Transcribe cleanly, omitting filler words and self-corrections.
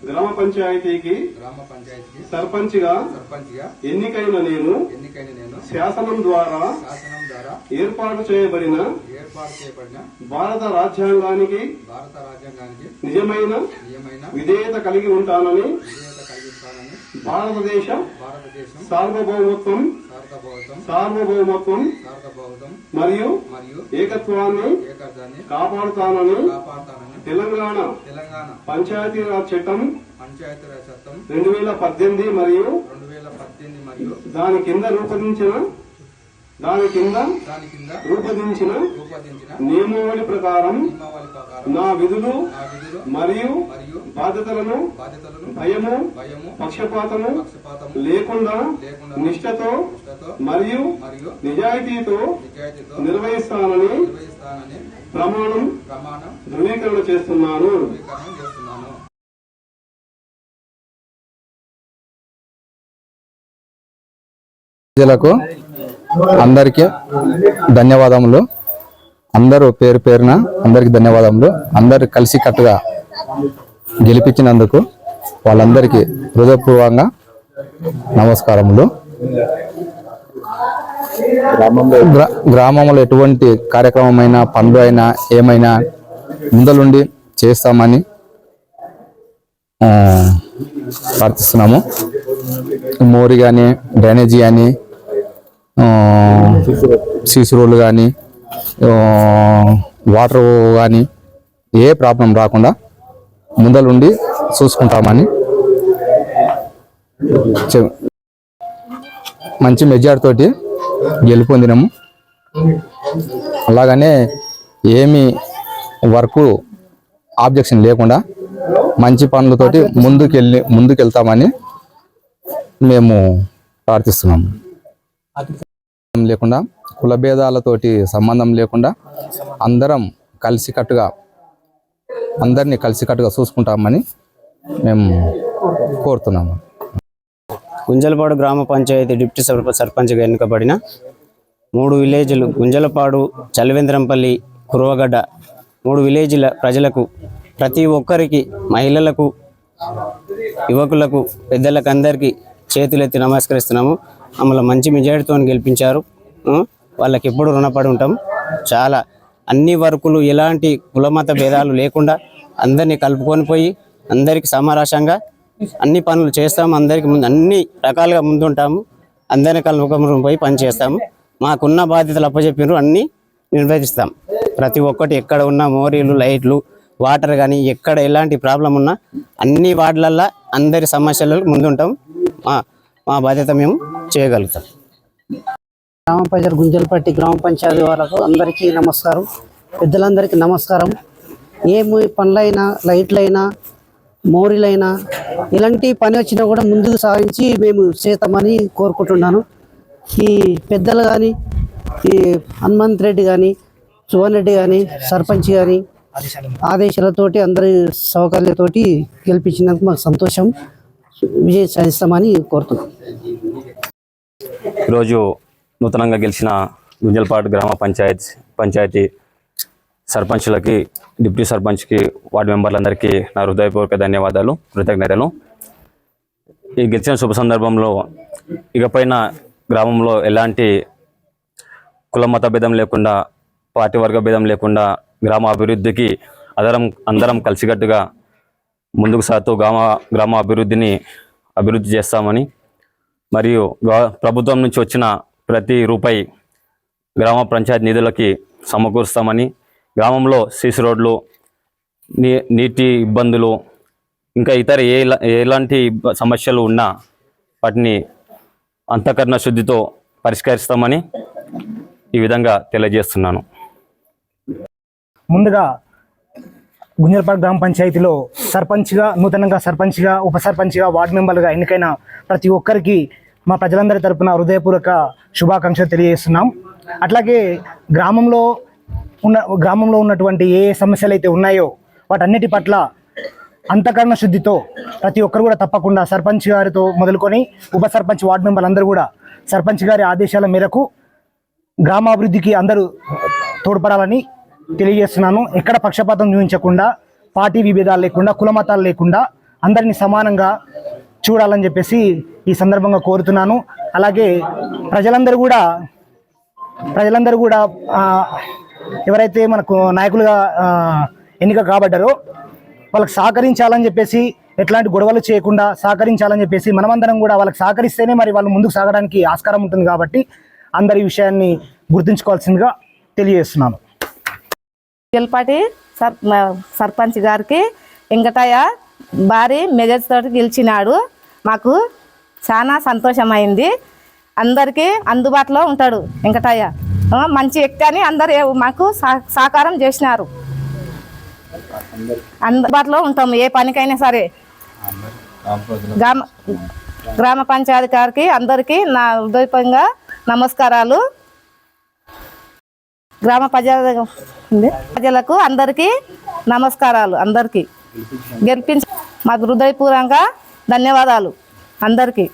గ్రామ పంచాయతీకి సర్పంచ్గా ఎన్నికైన నేను శాసనం ద్వారా ఏర్పాటు చేయబడిన భారత రాజ్యాంగానికి నిజమైన విధేయత కలిగి ఉంటానని భారతదేశ సార్వభౌమత్వం మరియు ఏకత్వాన్ని కాపాడుతానని తెలంగాణ పంచాయతీరాజ్ చట్టం 2018 మరియు దాని కింద రూపొందించిన నియమావళి ప్రకారం నా విధులు మరియు బాధ్యతలను భయము పక్షపాతము లేకుండా నిష్ఠతో మరియు నిజాయితీతో నిర్వహిస్తానని ప్రమాణం ధృవీకరణ చేస్తున్నాను. ప్రజలకు అందరికీ ధన్యవాదములు. అందరూ పేరు పేరున అందరికి ధన్యవాదములు. అందరు కలిసి కట్టుగా గెలిపించినందుకు వాళ్ళందరికీ హృదయపూర్వకంగా నమస్కారములు. గ్రామంలో ఎటువంటి కార్యక్రమమైనా పనులు అయినా ఏమైనా ముందలుండి చేస్తామని ప్రార్థిస్తున్నాము. మోరి కానీ డ్రైనేజీ కానీ సీసీ రోడ్లు కానీ వాటర్ కానీ ఏ ప్రాబ్లం రాకుండా ముందలుండి చూసుకుంటామని మంచి మెజార్టీ తోటి గెలుపొందినాము. అలాగనే ఏమి వర్క్ ఆబ్జెక్షన్ లేకుండా మంచి పనులతోటి ముందుకెళ్తామని మేము ప్రార్థిస్తున్నాము. లేకుండా కుల భేదాలతోటి సంబంధం లేకుండా అందరినీ కలిసికట్టుగా చూసుకుంటామని మేము కోరుతున్నాము. గుంజలపాడు గ్రామ పంచాయతీ డిప్యూటీ సర్పంచ్గా ఎన్నికబడిన 3 విలేజ్లు గుంజలపాడు, చలివేంద్రంపల్లి, కురవగడ్డ 3 విలేజ్ల ప్రజలకు ప్రతి ఒక్కరికి, మహిళలకు, యువకులకు, పెద్దలకు అందరికీ చేతులెత్తి నమస్కరిస్తున్నాము. మమ్మల్ని మంచి మెజారిటీతో గెలిపించారు. వాళ్ళకి ఎప్పుడు రుణపడి ఉంటాం. చాలా అన్ని వర్కులు ఎలాంటి కులమత భేదాలు లేకుండా అందరినీ కలుపుకొని పోయి అందరికీ సమారాశంగా అన్ని పనులు చేస్తాము. అందరికీ అన్ని రకాలుగా ముందుంటాము. అందరినీ కలుపుకొని పోయి పని చేస్తాము. మాకున్న బాధ్యతలు అప్పచెప్పినారు, అన్నీ నిర్వహిస్తాం. ప్రతి ఒక్కటి ఎక్కడ ఉన్న మోరీలు, లైట్లు, వాటర్ కానీ ఎక్కడ ఎలాంటి ప్రాబ్లం ఉన్నా అన్ని వార్డులల్లో అందరి సమస్యలకు ముందుంటాం. మా బాధ్యత మేము చేయగలుగుతాం. గ్రామ పంచాయతీ గుంజలపట్టి గ్రామ పంచాయతీ వాళ్ళకు అందరికీ నమస్కారం. పెద్దలందరికీ నమస్కారం. ఏమి పనులైనా, లైట్లైనా, మోరీలైనా ఇలాంటి పని వచ్చినా కూడా ముందుకు సాగించి మేము చేస్తామని కోరుకుంటున్నాను. ఈ పెద్దలు కానీ, ఈ హనుమంత్ రెడ్డి కానీ, సువన్ రెడ్డి కానీ, సర్పంచ్ కానీ ఆదేశాలతోటి అందరి సౌకర్యాలతోటి గెలిపించినందుకు మాకు సంతోషం. విజయం సాధిస్తామని కోరుతున్నాం. ఈరోజు నూతనంగా గెలిచిన గుంజలపాడు గ్రామ పంచాయతీ సర్పంచ్లకి, డిప్యూటీ సర్పంచ్కి, వార్డు మెంబర్లందరికీ నా హృదయపూర్వక ధన్యవాదాలు, కృతజ్ఞతలు. ఈ గెలిచిన శుభ సందర్భంలో ఇకపైన గ్రామంలో ఎలాంటి కులమత భేదం లేకుండా, పార్టీ వర్గ భేదం లేకుండా గ్రామ అభివృద్ధికి అందరం కలిసికట్టుగా ముందుకు సాగుతూ గ్రామ అభివృద్ధి చేస్తామని, మరియు ప్రభుత్వం నుంచి వచ్చిన ప్రతి రూపాయి గ్రామ పంచాయతీ నిధులకి సమకూరుస్తామని, గ్రామంలో సీసీ రోడ్లు, నీటి ఇబ్బందులు, ఇంకా ఇతర ఎలాంటి సమస్యలు ఉన్నా వాటిని అంతఃకరణ శుద్ధితో పరిష్కరిస్తామని ఈ విధంగా తెలియజేస్తున్నాను. ముందుగా గుంజలపాడు గ్రామ పంచాయతీలో నూతనంగా సర్పంచ్గా, ఉప సర్పంచ్గా, వార్డు మెంబర్లుగా ఎన్నికైన ప్రతి ఒక్కరికి మా ప్రజలందరి తరపున హృదయపూర్వక శుభాకాంక్షలు తెలియజేస్తున్నాం. అట్లాగే గ్రామంలో ఉన్నటువంటి ఏ సమస్యలు అయితే ఉన్నాయో వాటన్నిటి పట్ల అంతఃకరణ శుద్ధితో ప్రతి ఒక్కరు కూడా తప్పకుండా సర్పంచ్ గారితో మొదలుకొని ఉప సర్పంచ్, వార్డు మెంబర్లు అందరూ కూడా సర్పంచ్ గారి ఆదేశాల మేరకు గ్రామాభివృద్ధికి అందరూ తోడ్పడాలని తెలియజేస్తున్నాను. ఎక్కడ పక్షపాతం చూపించకుండా, పార్టీ విభేదాలు లేకుండా, కుల మతాలు లేకుండా అందరినీ సమానంగా చూడాలని చెప్పేసి ఈ సందర్భంగా కోరుతున్నాను. అలాగే ప్రజలందరూ కూడా ఎవరైతే మనకు నాయకులుగా ఎన్నిక కాబడ్డారో వాళ్ళకి సహకరించాలని చెప్పేసి, ఎట్లాంటి గొడవలు చేయకుండా సహకరించాలని చెప్పేసి, మనమందరం కూడా వాళ్ళకి సహకరిస్తేనే మరి వాళ్ళు ముందుకు సాగడానికి ఆస్కారం ఉంటుంది. కాబట్టి అందరి విషయాన్ని గుర్తుంచుకోవాల్సిందిగా తెలియజేస్తున్నాను. గుంజలపాటి సర్పంచ్ గారికి వెంకటయ్య భారీ మెజార్టీ తోటి గెలిచినాడు. మాకు చాలా సంతోషమైంది. అందరికీ అందుబాటులో ఉంటాడు వెంకటయ్య, మంచి వ్యక్తి అని అందరు మాకు సహకారం చేసినారు. అందుబాటులో ఉంటాము ఏ పనికైనా సరే. గ్రామ పంచాయతీ గారికి అందరికీ నా హృదయపూర్వకంగా నమస్కారాలు. గ్రామ ప్రజలకు అందరికీ నమస్కారాలు. అందరికీ గెలిపించి మాకు హృదయపూర్వకంగా ధన్యవాదాలు అందరికీ.